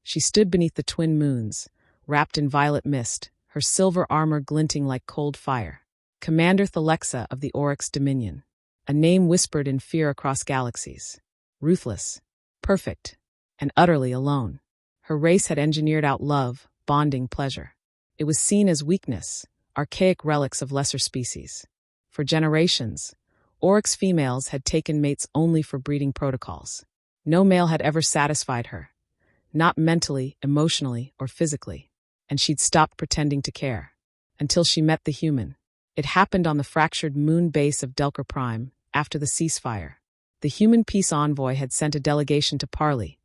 She stood beneath the twin moons, wrapped in violet mist, her silver armor glinting like cold fire. Commander Thalexa of the Oryx Dominion. A name whispered in fear across galaxies. Ruthless, perfect, and utterly alone. Her race had engineered out love, bonding, pleasure. It was seen as weakness, archaic relics of lesser species. For generations, Oryx females had taken mates only for breeding protocols. No male had ever satisfied her. Not mentally, emotionally, or physically. And she'd stopped pretending to care. Until she met the human. It happened on the fractured moon base of Delker Prime, after the ceasefire. The human peace envoy had sent a delegation to parley,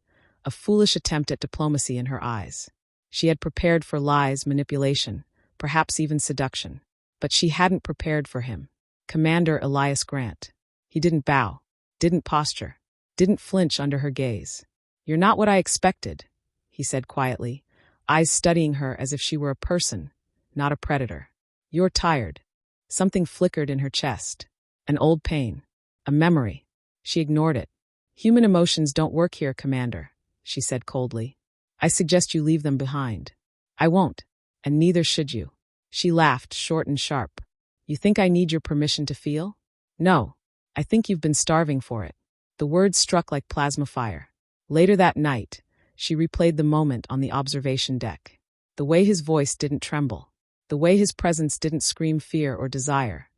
a foolish attempt at diplomacy in her eyes. She had prepared for lies, manipulation, perhaps even seduction. But she hadn't prepared for him. Commander Elias Grant. He didn't bow, didn't posture, didn't flinch under her gaze. "You're not what I expected," he said quietly, eyes studying her as if she were a person, not a predator. "You're tired." Something flickered in her chest. An old pain. A memory. She ignored it. "Human emotions don't work here, Commander," she said coldly. "I suggest you leave them behind." "I won't, and neither should you." She laughed, short and sharp. "You think I need your permission to feel?" "No. I think you've been starving for it." The words struck like plasma fire. Later that night, she replayed the moment on the observation deck. The way his voice didn't tremble. The way his presence didn't scream fear or desire.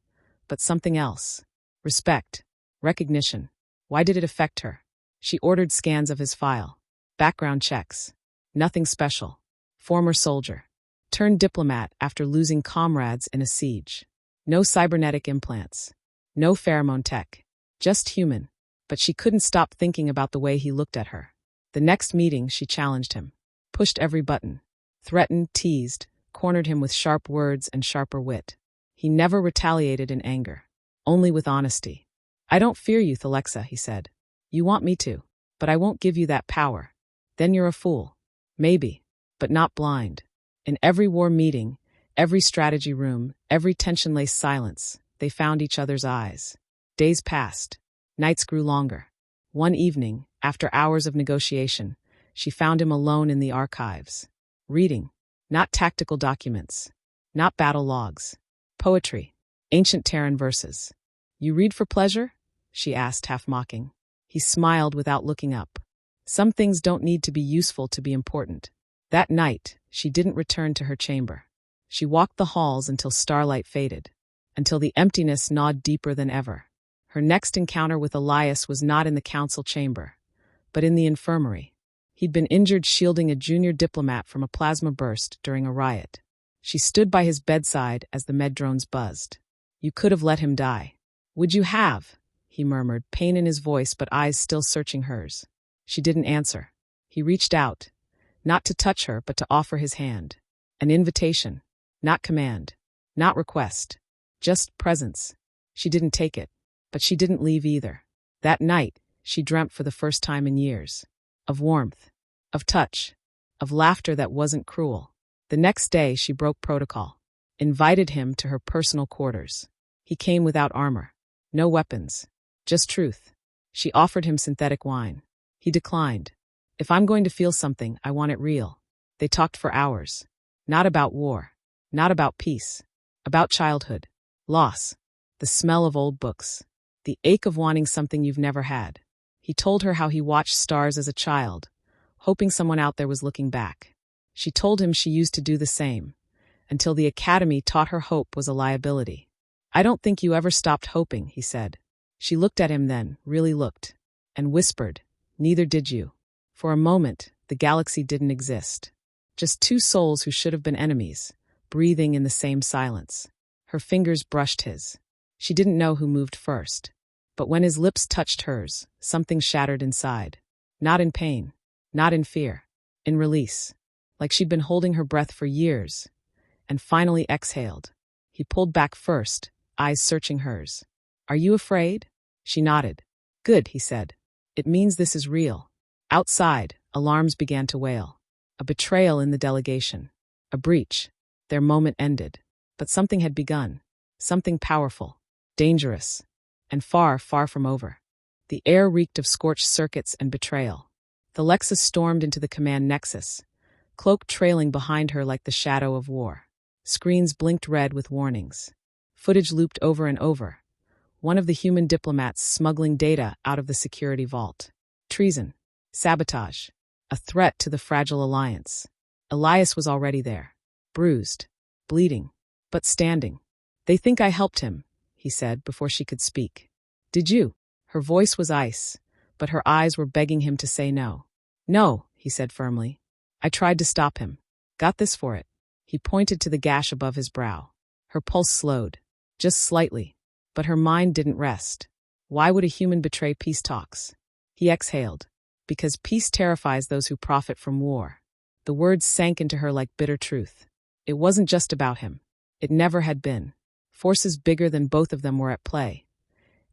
But something else. Respect. Recognition. Why did it affect her? She ordered scans of his file. Background checks. Nothing special. Former soldier. Turned diplomat after losing comrades in a siege. No cybernetic implants. No pheromone tech. Just human. But she couldn't stop thinking about the way he looked at her. The next meeting, she challenged him. Pushed every button. Threatened, teased, cornered him with sharp words and sharper wit. He never retaliated in anger. Only with honesty. "I don't fear you, Thalexa," he said. "You want me to. But I won't give you that power. Then you're a fool. Maybe. But not blind." In every war meeting, every strategy room, every tension-laced silence, they found each other's eyes. Days passed. Nights grew longer. One evening, after hours of negotiation, she found him alone in the archives. Reading. Not tactical documents. Not battle logs. Poetry. Ancient Terran verses. "You read for pleasure?" she asked, half mocking. He smiled without looking up. "Some things don't need to be useful to be important." That night, she didn't return to her chamber. She walked the halls until starlight faded. Until the emptiness gnawed deeper than ever. Her next encounter with Elias was not in the council chamber, but in the infirmary. He'd been injured shielding a junior diplomat from a plasma burst during a riot. She stood by his bedside as the med drones buzzed. "You could have let him die." "Would you have?" he murmured, pain in his voice but eyes still searching hers. She didn't answer. He reached out, not to touch her but to offer his hand. An invitation, not command, not request, just presence. She didn't take it. But she didn't leave either. That night, she dreamt for the first time in years. Of warmth. Of touch. Of laughter that wasn't cruel. The next day, she broke protocol. Invited him to her personal quarters. He came without armor. No weapons. Just truth. She offered him synthetic wine. He declined. "If I'm going to feel something, I want it real." They talked for hours. Not about war. Not about peace. About childhood. Loss. The smell of old books. The ache of wanting something you've never had. He told her how he watched stars as a child, hoping someone out there was looking back. She told him she used to do the same, until the academy taught her hope was a liability. "I don't think you ever stopped hoping," he said. She looked at him then, really looked, and whispered, "Neither did you." For a moment, the galaxy didn't exist. Just two souls who should have been enemies, breathing in the same silence. Her fingers brushed his. She didn't know who moved first. But when his lips touched hers, something shattered inside. Not in pain. Not in fear. In release. Like she'd been holding her breath for years. And finally exhaled. He pulled back first, eyes searching hers. "Are you afraid?" She nodded. "Good," he said. "It means this is real." Outside, alarms began to wail. A betrayal in the delegation. A breach. Their moment ended. But something had begun. Something powerful. Dangerous. And far, far from over. The air reeked of scorched circuits and betrayal. The Lexus stormed into the command nexus, cloak trailing behind her like the shadow of war. Screens blinked red with warnings. Footage looped over and over. One of the human diplomats smuggling data out of the security vault. Treason. Sabotage. A threat to the fragile alliance. Elias was already there. Bruised. Bleeding. But standing. "They think I helped him," he said before she could speak. "Did you?" Her voice was ice, but her eyes were begging him to say no. "No," he said firmly. "I tried to stop him. Got this for it." He pointed to the gash above his brow. Her pulse slowed. Just slightly. But her mind didn't rest. Why would a human betray peace talks? He exhaled. Because peace terrifies those who profit from war. The words sank into her like bitter truth. It wasn't just about him. It never had been. Forces bigger than both of them were at play.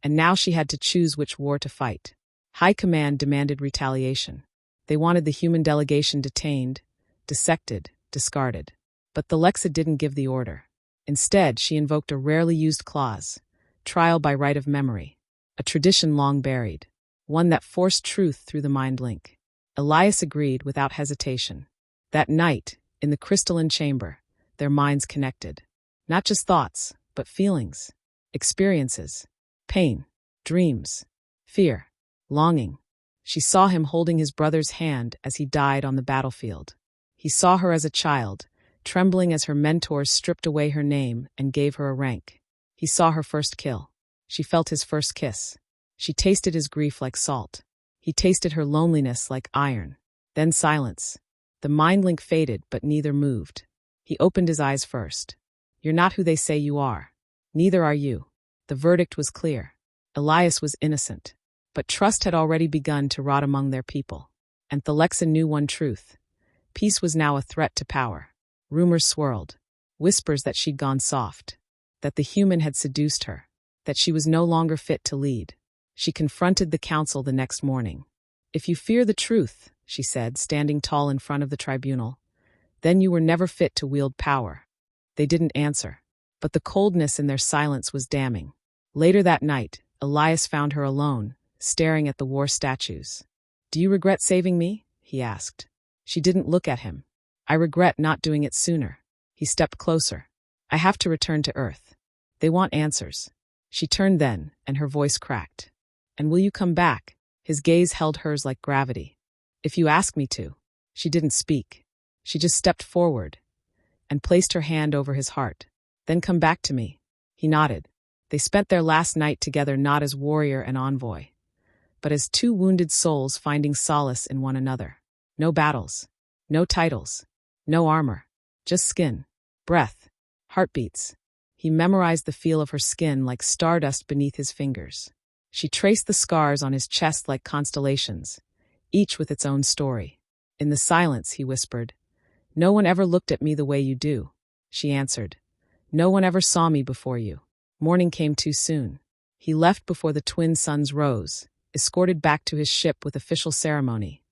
And now she had to choose which war to fight. High Command demanded retaliation. They wanted the human delegation detained, dissected, discarded. But the Lexa didn't give the order. Instead, she invoked a rarely used clause, trial by right of memory, a tradition long buried, one that forced truth through the mind link. Elias agreed without hesitation. That night, in the crystalline chamber, their minds connected. Not just thoughts, but feelings, experiences, pain, dreams, fear, longing. She saw him holding his brother's hand as he died on the battlefield. He saw her as a child, trembling as her mentors stripped away her name and gave her a rank. He saw her first kill. She felt his first kiss. She tasted his grief like salt. He tasted her loneliness like iron. Then silence. The mind link faded, but neither moved. He opened his eyes first. "You're not who they say you are. Neither are you." The verdict was clear. Elias was innocent. But trust had already begun to rot among their people. And Thalexa knew one truth. Peace was now a threat to power. Rumors swirled. Whispers that she'd gone soft. That the human had seduced her. That she was no longer fit to lead. She confronted the council the next morning. "If you fear the truth," she said, standing tall in front of the tribunal, "then you were never fit to wield power." They didn't answer. But the coldness in their silence was damning. Later that night, Elias found her alone, staring at the war statues. "Do you regret saving me?" he asked. She didn't look at him. "I regret not doing it sooner." He stepped closer. "I have to return to Earth. They want answers." She turned then, and her voice cracked. "And will you come back?" His gaze held hers like gravity. "If you ask me to." She didn't speak. She just stepped forward and placed her hand over his heart. "Then come back to me." He nodded. They spent their last night together not as warrior and envoy, but as two wounded souls finding solace in one another. No battles. No titles. No armor. Just skin. Breath. Heartbeats. He memorized the feel of her skin like stardust beneath his fingers. She traced the scars on his chest like constellations, each with its own story. In the silence, he whispered, "No one ever looked at me the way you do." She answered, "No one ever saw me before you." Morning came too soon. He left before the twin suns rose, escorted back to his ship with official ceremony,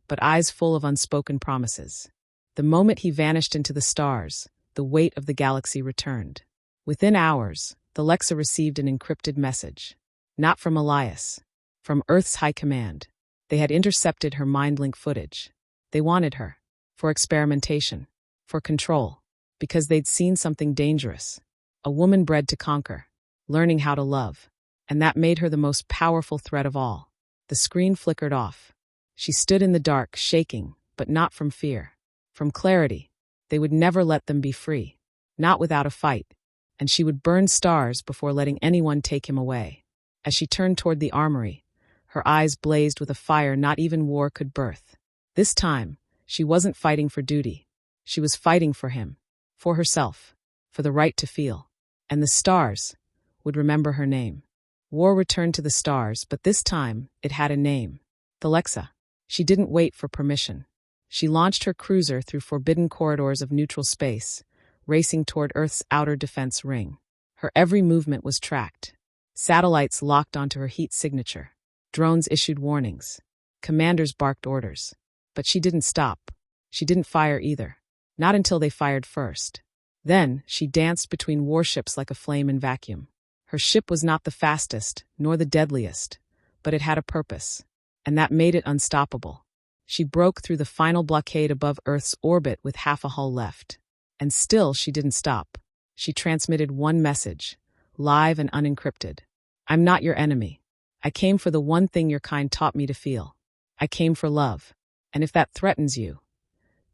but eyes full of unspoken promises. The moment he vanished into the stars, the weight of the galaxy returned. Within hours, the Lexa received an encrypted message. Not from Elias. From Earth's High Command. They had intercepted her mind-link footage. They wanted her. For experimentation. For control. Because they'd seen something dangerous. A woman bred to conquer. Learning how to love. And that made her the most powerful threat of all. The screen flickered off. She stood in the dark, shaking, but not from fear. From clarity. They would never let them be free. Not without a fight. And she would burn stars before letting anyone take him away. As she turned toward the armory, her eyes blazed with a fire not even war could birth. This time, she wasn't fighting for duty. She was fighting for him. For herself. For the right to feel. And the stars would remember her name. War returned to the stars, but this time, it had a name. Thalexa. She didn't wait for permission. She launched her cruiser through forbidden corridors of neutral space, racing toward Earth's outer defense ring. Her every movement was tracked. Satellites locked onto her heat signature. Drones issued warnings. Commanders barked orders. But she didn't stop. She didn't fire either. Not until they fired first. Then, she danced between warships like a flame in vacuum. Her ship was not the fastest, nor the deadliest, but it had a purpose. And that made it unstoppable. She broke through the final blockade above Earth's orbit with half a hull left. And still she didn't stop. She transmitted one message, live and unencrypted. I'm not your enemy. I came for the one thing your kind taught me to feel. I came for love. And if that threatens you,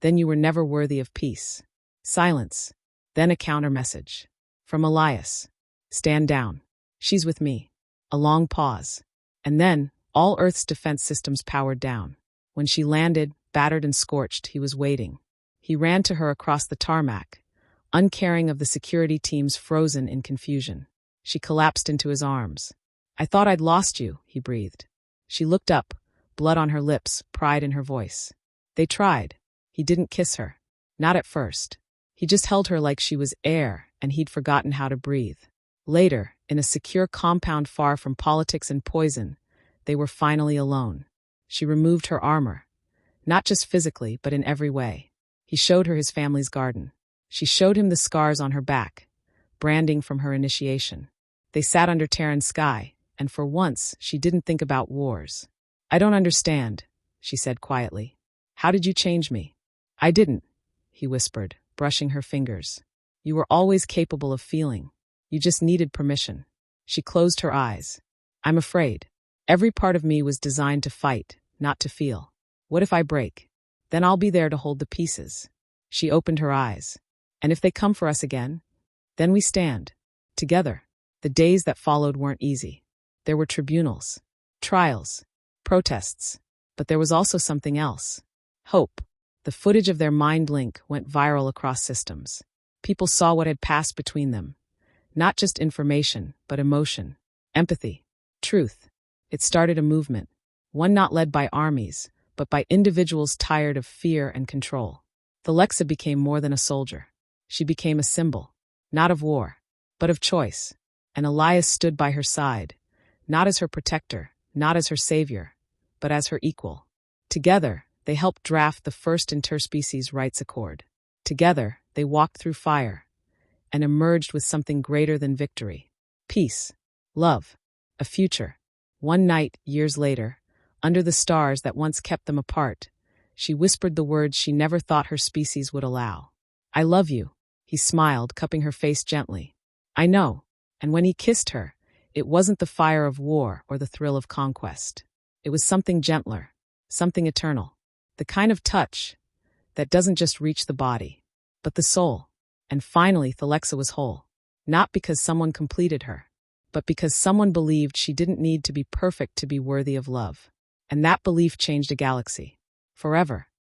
then you were never worthy of peace. Silence. Then a counter message. From Elias. Stand down. She's with me. A long pause. And then, all Earth's defense systems powered down. When she landed, battered and scorched, he was waiting. He ran to her across the tarmac, uncaring of the security teams frozen in confusion. She collapsed into his arms. I thought I'd lost you, he breathed. She looked up, blood on her lips, pride in her voice. They tried. He didn't kiss her. Not at first. He just held her like she was air, and he'd forgotten how to breathe. Later, in a secure compound far from politics and poison, they were finally alone. She removed her armor. Not just physically, but in every way. He showed her his family's garden. She showed him the scars on her back, branding from her initiation. They sat under Terran's sky, and for once, she didn't think about wars. I don't understand, she said quietly. How did you change me? I didn't, he whispered, brushing her fingers. You were always capable of feeling. You just needed permission. She closed her eyes. I'm afraid. Every part of me was designed to fight, not to feel. What if I break? Then I'll be there to hold the pieces. She opened her eyes. And if they come for us again? Then we stand. Together. The days that followed weren't easy. There were tribunals, trials, protests. But there was also something else. Hope. The footage of their mind link went viral across systems. People saw what had passed between them. Not just information, but emotion, empathy, truth. It started a movement. One not led by armies, but by individuals tired of fear and control. Thelexa became more than a soldier. She became a symbol, not of war, but of choice. And Elias stood by her side, not as her protector, not as her savior, but as her equal. Together, they helped draft the first interspecies rights accord. Together, they walked through fire and emerged with something greater than victory. Peace, love, a future. One night, years later, under the stars that once kept them apart, she whispered the words she never thought her species would allow. I love you. He smiled, cupping her face gently. I know. And when he kissed her, it wasn't the fire of war or the thrill of conquest. It was something gentler, something eternal. The kind of touch that doesn't just reach the body, but the soul. And finally, Thelexa was whole. Not because someone completed her, but because someone believed she didn't need to be perfect to be worthy of love. And that belief changed a galaxy. Forever.